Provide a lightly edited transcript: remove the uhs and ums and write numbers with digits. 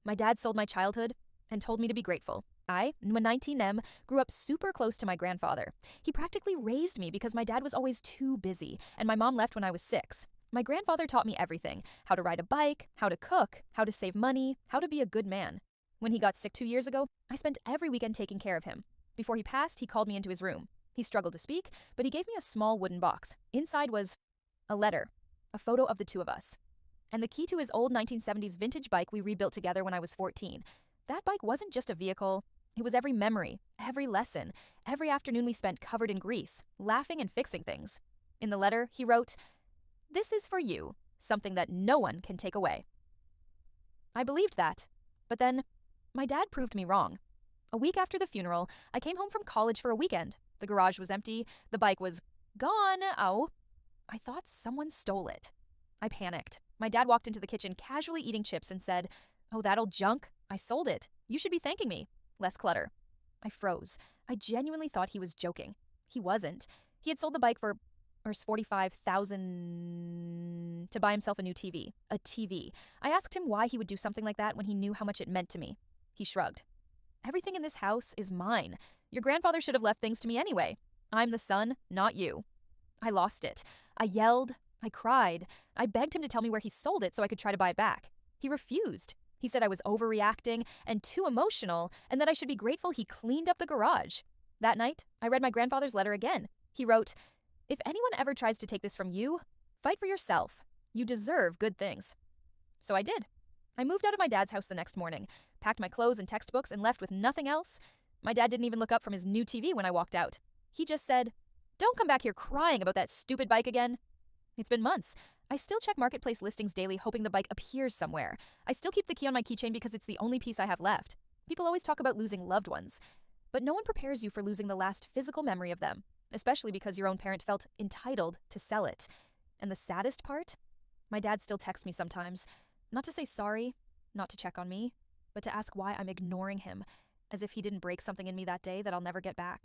My dad sold my childhood and told me to be grateful. I, when 19M, grew up super close to my grandfather. He practically raised me because my dad was always too busy, and my mom left when I was 6. My grandfather taught me everything: how to ride a bike, how to cook, how to save money, how to be a good man. When he got sick 2 years ago, I spent every weekend taking care of him. Before he passed, he called me into his room. He struggled to speak, but he gave me a small wooden box. Inside was a letter, a photo of the two of us, and the key to his old 1970s vintage bike we rebuilt together when I was 14. That bike wasn't just a vehicle, it was every memory, every lesson, every afternoon we spent covered in grease, laughing and fixing things. In the letter, he wrote, "This is for you, something that no one can take away." I believed that, but then my dad proved me wrong. A week after the funeral, I came home from college for a weekend. The garage was empty, the bike was gone. Oh, I thought someone stole it. I panicked. My dad walked into the kitchen casually eating chips and said, "Oh, that old junk? I sold it. You should be thanking me. Less clutter." I froze. I genuinely thought he was joking. He wasn't. He had sold the bike for 45,000 to buy himself a new TV. A TV. I asked him why he would do something like that when he knew how much it meant to me. He shrugged. "Everything in this house is mine. Your grandfather should have left things to me anyway. I'm the son, not you." I lost it. I yelled. I cried. I begged him to tell me where he sold it so I could try to buy it back. He refused. He said I was overreacting and too emotional, and that I should be grateful he cleaned up the garage. That night, I read my grandfather's letter again. He wrote, "If anyone ever tries to take this from you, fight for yourself. You deserve good things." So I did. I moved out of my dad's house the next morning, packed my clothes and textbooks, and left with nothing else. My dad didn't even look up from his new TV when I walked out. He just said, "Don't come back here crying about that stupid bike again." It's been months. I still check marketplace listings daily, hoping the bike appears somewhere. I still keep the key on my keychain because it's the only piece I have left. People always talk about losing loved ones, but no one prepares you for losing the last physical memory of them, especially because your own parent felt entitled to sell it. And the saddest part? My dad still texts me sometimes, not to say sorry, not to check on me, but to ask why I'm ignoring him, as if he didn't break something in me that day that I'll never get back.